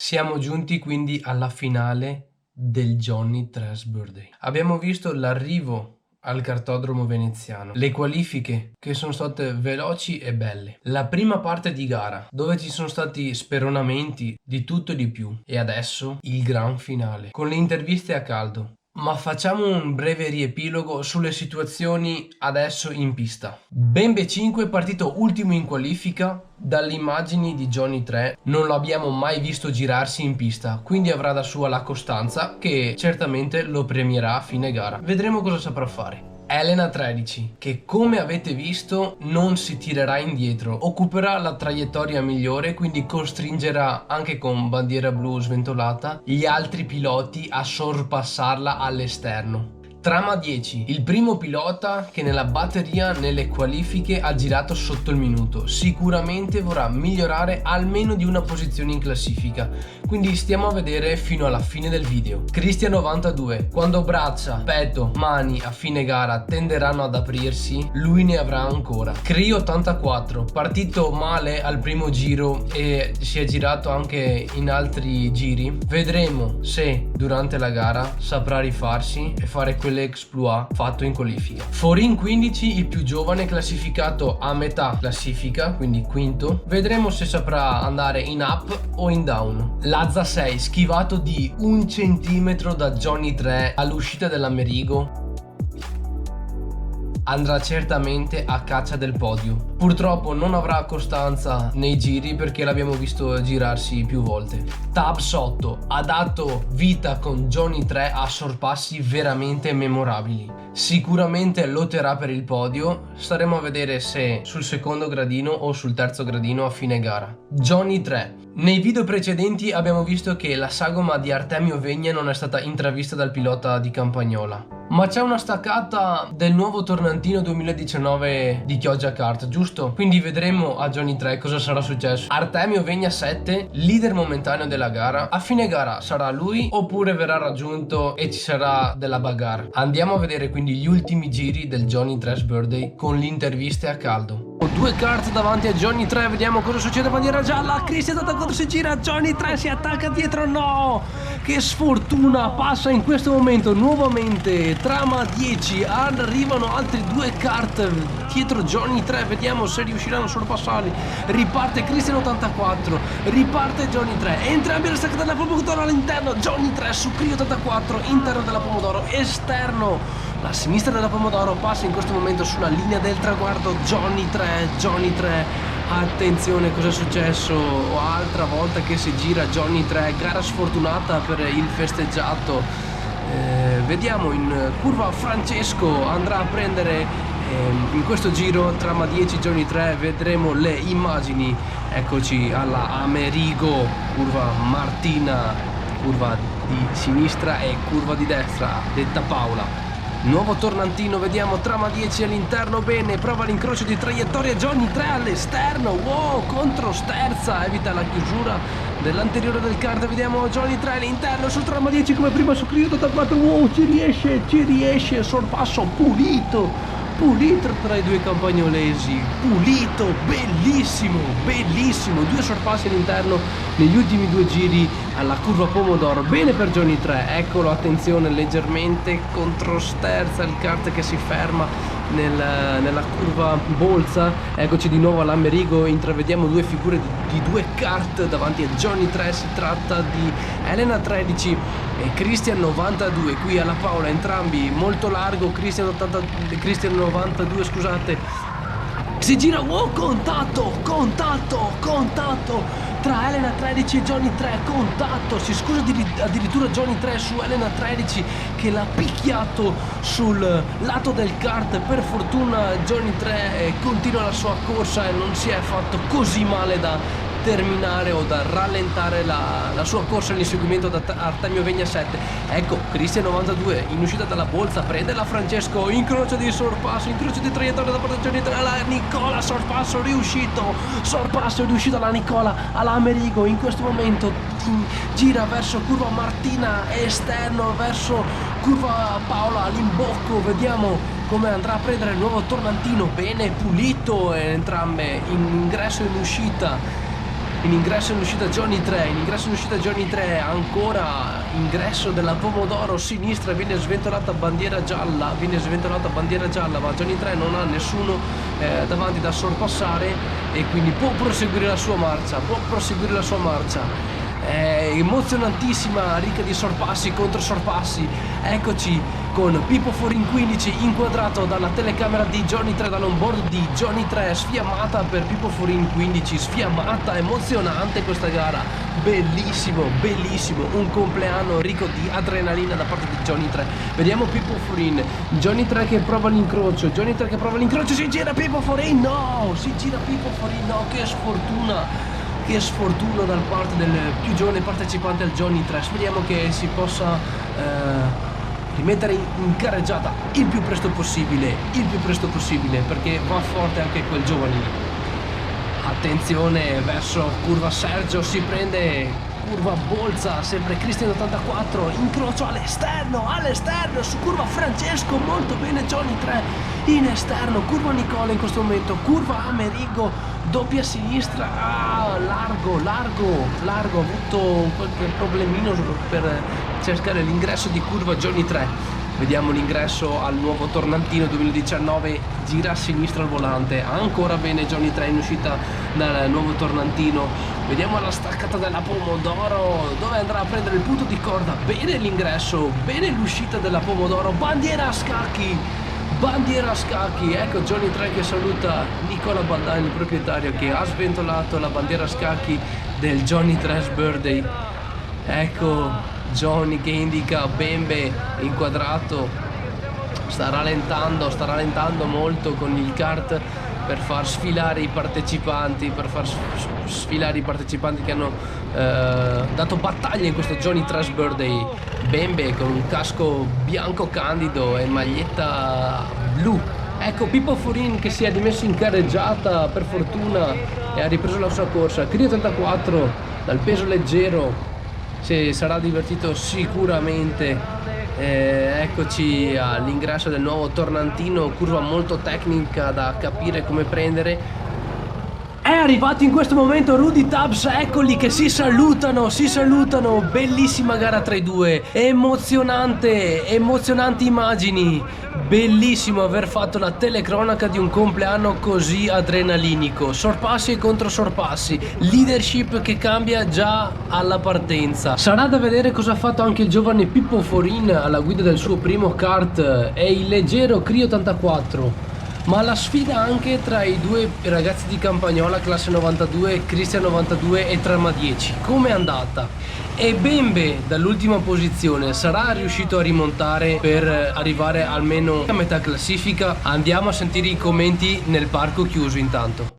Siamo giunti quindi alla finale del Johnny Tres Birthday. Abbiamo visto l'arrivo al cartodromo veneziano, le qualifiche che sono state veloci e belle, la prima parte di gara dove ci sono stati speronamenti di tutto e di più, e adesso il gran finale con le interviste a caldo. Ma facciamo un breve riepilogo sulle situazioni adesso in pista. Bembe 5 partito ultimo in qualifica. Dalle immagini di Johnny 3 non lo abbiamo mai visto girarsi in pista, quindi avrà da sua la costanza che certamente lo premierà a fine gara. Vedremo cosa saprà fare. Elena 13, che come avete visto non si tirerà indietro, occuperà la traiettoria migliore, quindi costringerà anche con bandiera blu sventolata gli altri piloti a sorpassarla all'esterno. Trama 10, il primo pilota che nella batteria nelle qualifiche ha girato sotto il minuto, sicuramente vorrà migliorare almeno di una posizione in classifica, quindi stiamo a vedere fino alla fine del video. Cristian 92, quando braccia, petto, mani a fine gara tenderanno ad aprirsi, lui ne avrà ancora. Cri 84, partito male al primo giro e si è girato anche in altri giri, vedremo se durante la gara saprà rifarsi e fare quelle exploit fatto in qualifica. Forin 15, il più giovane, classificato a metà classifica, quindi quinto, vedremo se saprà andare in up o in down. Lazza 6, schivato di 1 centimetro da Johnny 3 all'uscita dell'Amerigo, andrà certamente a caccia del podio. Purtroppo non avrà costanza nei giri perché l'abbiamo visto girarsi più volte. Tabs 8 ha dato vita con Johnny 3 a sorpassi veramente memorabili. Sicuramente lotterà per il podio, staremo a vedere se sul secondo gradino o sul terzo gradino a fine gara. Johnny 3. Nei video precedenti abbiamo visto che la sagoma di Artemio Vegna non è stata intravista dal pilota di Campagnola, ma c'è una staccata del nuovo tornantino 2019 di Chioggia Kart, giusto? Quindi vedremo a Johnny 3 cosa sarà successo. Artemio Vegna 7, leader momentaneo della gara. A fine gara sarà lui oppure verrà raggiunto e ci sarà della bagarre? Andiamo a vedere quindi gli ultimi giri del Johnny 3's Birthday con le interviste a caldo. Due kart davanti a Johnny 3, vediamo cosa succede. Bandiera gialla, Cristian 84 si gira, Johnny 3 si attacca dietro, no! Che sfortuna, passa in questo momento nuovamente. Trama 10, arrivano altri due kart dietro Johnny 3, vediamo se riusciranno a sorpassarli. Riparte Cristian 84, riparte Johnny 3, entrambi alla staccata della Pomodoro all'interno, Johnny 3 su Cri 84, interno della Pomodoro, esterno. La sinistra della Pomodoro passa in questo momento sulla linea del traguardo. Johnny 3, attenzione cosa è successo, altra volta che si gira Johnny 3, gara sfortunata per il festeggiato. Vediamo in curva Francesco andrà a prendere in questo giro. Trama 10 Johnny 3, vedremo le immagini. Eccoci alla Amerigo, curva Martina, curva di sinistra e curva di destra, detta Paola. Nuovo tornantino, vediamo trama 10 all'interno, bene, prova l'incrocio di traiettoria, Johnny 3 all'esterno, wow, contro sterza, evita la chiusura dell'anteriore del kart, vediamo Johnny 3 all'interno su trama 10 come prima su Cri 84, wow, ci riesce, sorpasso pulito tra i due campagnolesi, pulito, bellissimo, due sorpassi all'interno negli ultimi due giri alla curva Pomodoro, bene per Johnny 3, eccolo, attenzione, leggermente contro sterza il kart che si ferma nella curva Bolza. Eccoci di nuovo all'Amerigo, intravediamo due figure di due kart davanti a Johnny 3, si tratta di Elena 13 e Cristian 92, qui alla Paola, entrambi molto largo, Cristian 92, scusate, si gira, wow, contatto tra Elena 13 e Johnny 3, contatto, si scusa addirittura Johnny 3 su Elena 13 che l'ha picchiato sul lato del kart. Per fortuna Johnny 3 continua la sua corsa e non si è fatto così male da terminare o da rallentare la sua corsa all'inseguimento da Artemio Vegna 7. Ecco Cristian 92 in uscita dalla Bolza, prende la Francesco, incrocio di sorpasso, incrocio di traiettoria da parte Johnny 3, la Nicola, sorpasso riuscito alla Nicola, alla Amerigo, in questo momento gira verso curva Martina, esterno verso curva Paola all'imbocco, vediamo come andrà a prendere il nuovo tornantino, bene, pulito entrambe in ingresso e in uscita. in ingresso e in uscita Johnny 3, in ingresso e in uscita Johnny 3, ancora ingresso della Pomodoro sinistra, viene sventolata bandiera gialla, ma Johnny 3 non ha nessuno davanti da sorpassare e quindi può proseguire la sua marcia, emozionantissima, ricca di sorpassi contro sorpassi. Eccoci con Pippo Forin 15 inquadrato dalla telecamera di Johnny 3, dall'onboard di Johnny 3, sfiammata per Pippo Forin 15, sfiammata, emozionante questa gara, bellissimo, un compleanno ricco di adrenalina da parte di Johnny 3. Vediamo Pippo Forin, Johnny 3 che prova l'incrocio, si gira Pippo Forin, no, che sfortuna da parte del più giovane partecipante al Johnny 3. Speriamo che si possa rimettere in carreggiata il più presto possibile, perché va forte anche quel giovane lì. Attenzione verso curva Sergio, si prende curva Bolza, sempre Cristian 84, incrocio all'esterno, su curva Francesco, molto bene Johnny 3 in esterno, curva Nicola in questo momento, curva Amerigo, doppia sinistra, largo, ha avuto qualche problemino per cercare l'ingresso di curva Johnny 3. Vediamo l'ingresso al nuovo Tornantino 2019, gira a sinistra al volante, ancora bene Johnny 3 in uscita dal nuovo Tornantino. Vediamo la staccata della Pomodoro, dove andrà a prendere il punto di corda, bene l'ingresso, bene l'uscita della Pomodoro, bandiera a scacchi, ecco Johnny 3 che saluta Nicola Baldani, il proprietario, che ha sventolato la bandiera a scacchi del Johnny 3's birthday. Ecco Johnny che indica Bembe inquadrato, sta rallentando molto con il kart per far sfilare i partecipanti, che hanno dato battaglia in questo Johnny 3's birthday. Bembe con un casco bianco candido e maglietta blu. Ecco Pippo Forin che si è dimesso in carreggiata per fortuna e ha ripreso la sua corsa. Crio 84 dal peso leggero, si sarà divertito sicuramente. Eccoci all'ingresso del nuovo Tornantino, curva molto tecnica da capire come prendere. È arrivato in questo momento Rudy Tubbs, eccoli che si salutano, bellissima gara tra i due, emozionanti immagini, bellissimo aver fatto la telecronaca di un compleanno così adrenalinico, sorpassi e controsorpassi, leadership che cambia già alla partenza. Sarà da vedere cosa ha fatto anche il giovane Pippo Forin alla guida del suo primo kart e il leggero Crio 84. Ma la sfida anche tra i due ragazzi di Campagnola, classe 92, Cristian 92 e Trama 10, come è andata? E Bembe dall'ultima posizione sarà riuscito a rimontare per arrivare almeno a metà classifica? Andiamo a sentire i commenti nel parco chiuso intanto.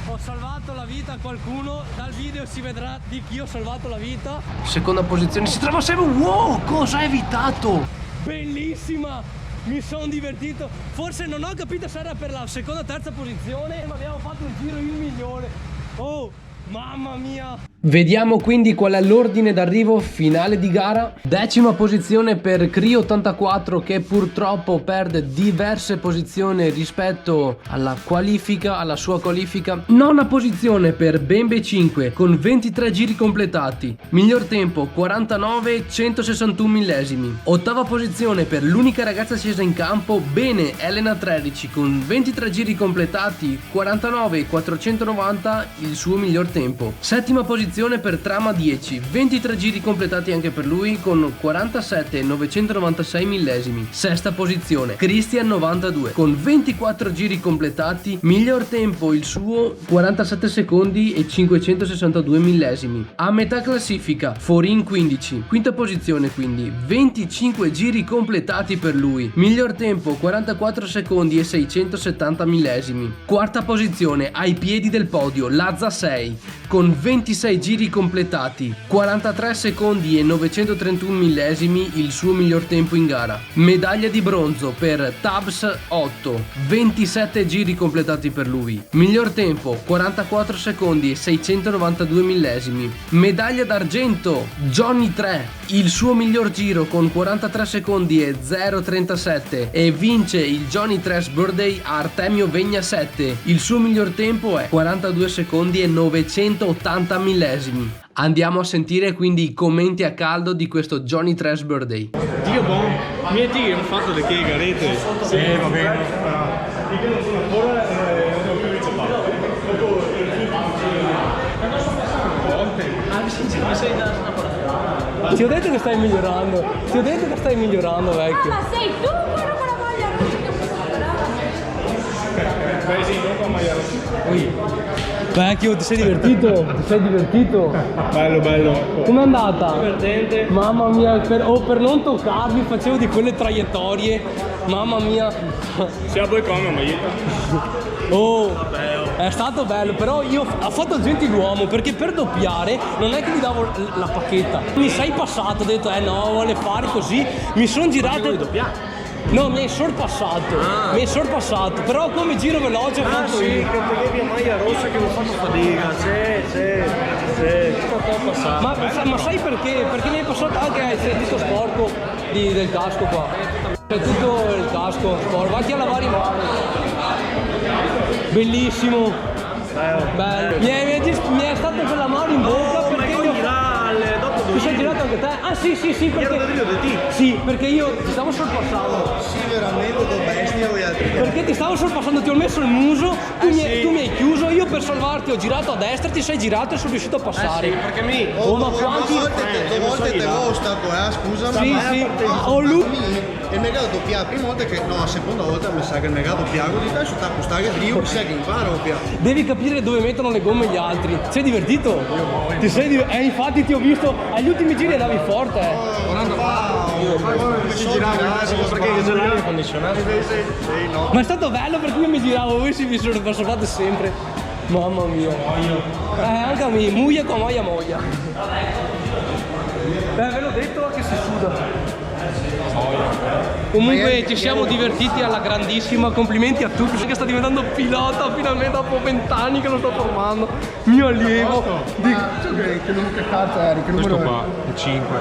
Ho salvato la vita a qualcuno, dal video si vedrà di chi ho salvato la vita. Seconda posizione si trova Seven. Wow, cosa ha evitato? Bellissima, mi sono divertito. Forse non ho capito se era per la seconda o terza posizione, ma abbiamo fatto un giro il migliore. Oh, mamma mia. Vediamo quindi qual è l'ordine d'arrivo finale di gara. Decima posizione per Crio 84 che purtroppo perde diverse posizioni rispetto alla sua qualifica. Nona posizione per Bembe 5 con 23 giri completati. Miglior tempo 49,161 millesimi. Ottava posizione per l'unica ragazza scesa in campo, Bene Elena 13 con 23 giri completati, 49,490 il suo miglior tempo. Settima posizione per Trama 10, 23 giri completati anche per lui con 47,996 millesimi. Sesta posizione Cristian 92 con 24 giri completati, miglior tempo il suo 47 secondi e 562 millesimi. A metà classifica Forin 15, quinta posizione quindi, 25 giri completati per lui, miglior tempo 44 secondi e 670 millesimi. Quarta posizione ai piedi del podio Lazza 6 con 26 giri completati, 43 secondi e 931 millesimi il suo miglior tempo in gara. Medaglia di bronzo per Tubbs 8, 27 giri completati per lui. Miglior tempo 44 secondi e 692 millesimi. Medaglia d'argento Johnny 3, il suo miglior giro con 43 secondi e 0,37 e vince il Johnny 3's Birthday a Artemio Vegna 7. Il suo miglior tempo è 42 secondi e 980 millesimi. Andiamo a sentire quindi i commenti a caldo di questo Johnny 3's Birthday. Dio buon, mi dici che hanno fatto le chigarette? Sì, va bene. Ti ho detto che stai migliorando. Ti ho detto che stai migliorando, vecchio. Ma sei tu quello con la maglia rossa che Beh sì, non con maglia rossa. Vecchio, ti sei divertito? Ti sei divertito? Bello, bello. Com'è andata? Divertente. Mamma mia, per non toccarmi facevo di quelle traiettorie. Mamma mia. Sia poi come maglietta. Oh, è stato bello, però io ho fatto il gentiluomo perché per doppiare non è che gli davo la pacchetta. Mi sei passato, ho detto no, vuole fare così. Mi sono girato. No, mi hai sorpassato. Mi hai sorpassato, però come giro veloce ho fatto Sì, io. che tenevi a maglia rossa che mi fanno fatica. Sì. Ma sai perché? Perché mi hai passato anche il tutto sporco del casco qua. C'è tutto il casco sporco. Vatti a lavare i mani. Bellissimo. Bello. Mi è stato con la mano in bocca perché io... Ti sei girato anche te? Ah sì, perché... Sì, perché io ti stavo sorpassando. Sì, veramente do bestia voi altri. Perché ti stavo sorpassando, ti ho messo il muso, tu mi hai chiuso, io per salvarti ho girato a destra, ti sei girato e sono riuscito a passare. Perché mi... Oh, ma quanti... Due volte te l'ho stato, scusami. Sì. Oh, lui... Il negato doppiato, prima volta che... No, la seconda volta mi sa che il negato piago di te, su tappo stare Dio, mi sa che impara o piago. Devi capire dove mettono le gomme gli altri. Sei divertito? Ti sei divertito? Infatti ti ho visto, agli ultimi giri andavi forte. Si girava Perché ce l'aria condizionata? Ma è stato bello perché io mi giravo, voi si mi sorpassate sempre. Mamma mia. Anche a me, muia con moglia. Ve l'ho detto che si suda. Comunque ci siamo divertiti alla grandissima, complimenti a tutti perché sta diventando pilota finalmente dopo 20 anni che lo sto formando, mio allievo. Che cazzo eri? Questo qua, il 5.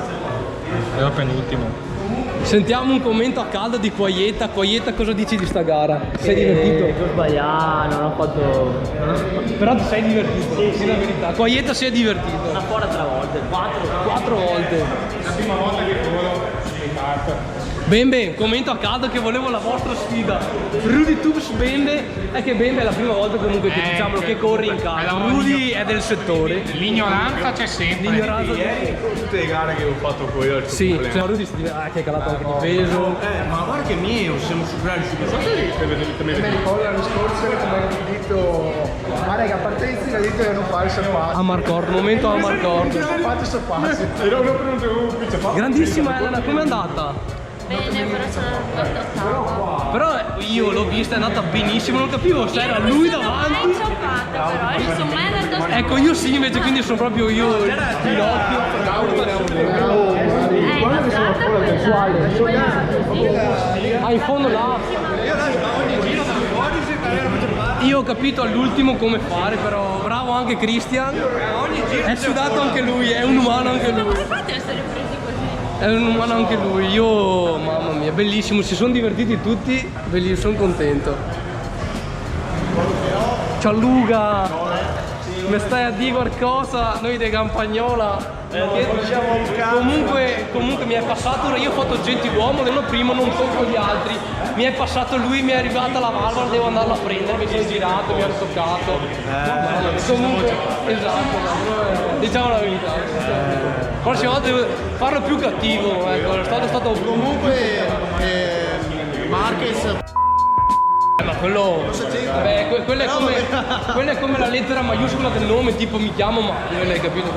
Era penultimo. Sentiamo un commento a caldo di Quaieta. Quaieta, cosa dici di sta gara? Ti sei divertito? Ho sbagliato, non ho fatto... Però ti sei divertito, sì, la verità. Quaieta si è divertito. Una fuori 3 volte, 4 volte. La prima volta che volo in carta. Bembe, commento a caldo che volevo la vostra sfida. Rudy Tubes Bembe, è che Bembe è la prima volta comunque che diciamo che corre in casa. Rudy è del settore. L'ignoranza c'è sempre. L'ignoranza Tutte le gare che ho fatto poi ho il sì, cioè Rudy che è calato anche di peso. ma guarda che mio, siamo superati subito. Mi ricordo l'anno scorso che mi hanno detto guarda che a partenza mi ha detto che non fare il sorpasso. A Marcord, momento a Marcord. Non ho fatto il sorpasso. Grandissima Elena, com'è andata? Bene, però sono ottava. Però io l'ho vista, è andata benissimo, non capivo se era lui Non davanti. mai ciappata, però non sono mai andato a Ecco, io sì, invece quindi sono proprio io il pilota. Ah, in fondo là. Io ho capito all'ultimo come fare, però bravo anche Christian. È sudato anche lui, è un umano anche lui. Come fate a essere presi così? È un umano anche lui, io, mamma mia, bellissimo, si sono divertiti tutti, bellissimo, sono contento. Ciao Luca, mi stai a dire qualcosa? Noi di Campagnola. Comunque mi è passato, ora io ho fatto il gentiluomo, l'anno primo non tocco gli altri, mi è passato lui, mi è arrivata la valvola, devo andarlo a prendere, mi sono girato, mi hanno toccato. Comunque, esatto, diciamo la verità. Prossima volta devo farlo più cattivo, ecco, è stato Comunque Marquez ma quello. Vabbè, quella è come la lettera maiuscola del nome, tipo mi chiamo Manuel, hai capito?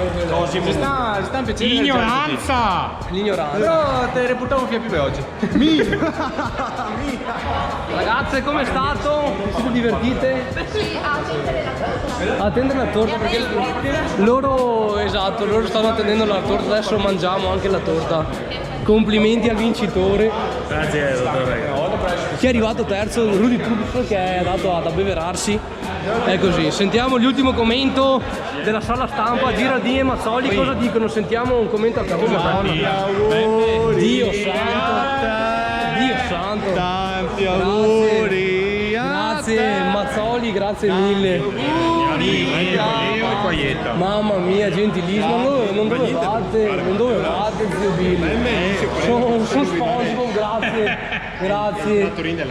Si sta piacendo. Ignoranza! L'ignoranza. Però te reputavo più oggi. Ragazze, com'è stato? Vi siete divertite? Sì, a attendere la torta. A attendere la torta perché loro, esatto, loro stanno attendendo la torta, adesso mangiamo anche la torta. Complimenti al vincitore. Grazie, dottore. Chi è arrivato terzo? Rudy Tubbs, che è andato ad abbeverarsi. È così. Sentiamo l'ultimo commento della sala stampa. Giraldini e Mazzoli cosa dicono? Sentiamo un commento a caso. Dio santo. Dio santo. Tanti auguri. Grazie Mazzoli, grazie mille. Mamma mia, gentilissimo. Non dovevate, zio Billy. Sono sposo, grazie.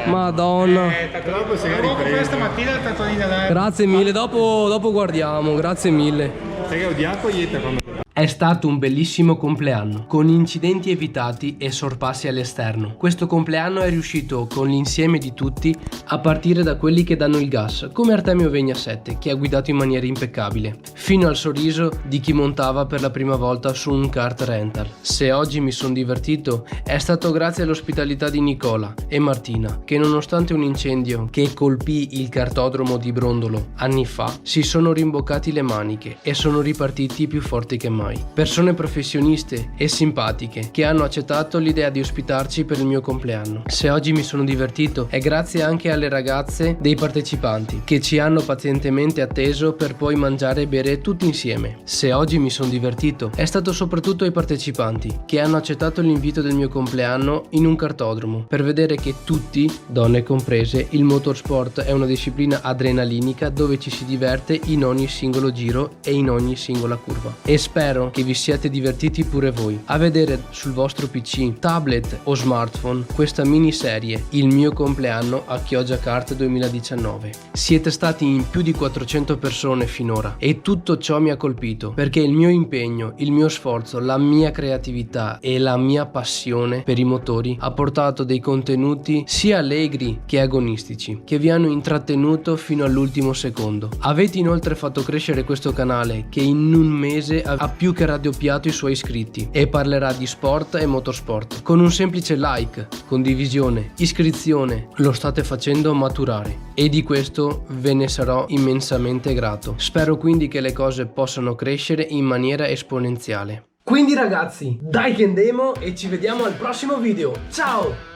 Madonna. Questa mattina il tatuino là. Grazie mille, dopo guardiamo, grazie mille. Sai che odiato Ieta quando... È stato un bellissimo compleanno, con incidenti evitati e sorpassi all'esterno. Questo compleanno è riuscito con l'insieme di tutti, a partire da quelli che danno il gas, come Artemio Vegna 7, che ha guidato in maniera impeccabile, fino al sorriso di chi montava per la prima volta su un kart rental. Se oggi mi sono divertito, è stato grazie all'ospitalità di Nicola e Martina, che nonostante un incendio che colpì il kartodromo di Brondolo anni fa, si sono rimboccati le maniche e sono ripartiti più forti che mai. Persone professioniste e simpatiche che hanno accettato l'idea di ospitarci per il mio compleanno. Se oggi mi sono divertito è grazie anche alle ragazze dei partecipanti che ci hanno pazientemente atteso per poi mangiare e bere tutti insieme. Se oggi mi sono divertito è stato soprattutto ai partecipanti che hanno accettato l'invito del mio compleanno in un kartodromo per vedere che tutti, donne comprese, il motorsport è una disciplina adrenalinica dove ci si diverte in ogni singolo giro e in ogni singola curva. E spero che vi siate divertiti pure voi a vedere sul vostro PC, tablet o smartphone questa miniserie Il mio compleanno a Chioggia Kart 2019. Siete stati in più di 400 persone finora e tutto ciò mi ha colpito perché il mio impegno, il mio sforzo, la mia creatività e la mia passione per i motori ha portato dei contenuti sia allegri che agonistici che vi hanno intrattenuto fino all'ultimo secondo. Avete inoltre fatto crescere questo canale che in un mese ha più che raddoppiato i suoi iscritti e parlerà di sport e motorsport. Con un semplice like, condivisione, iscrizione lo state facendo maturare e di questo ve ne sarò immensamente grato. Spero quindi che le cose possano crescere in maniera esponenziale. Quindi ragazzi, dai che andiamo e ci vediamo al prossimo video. Ciao!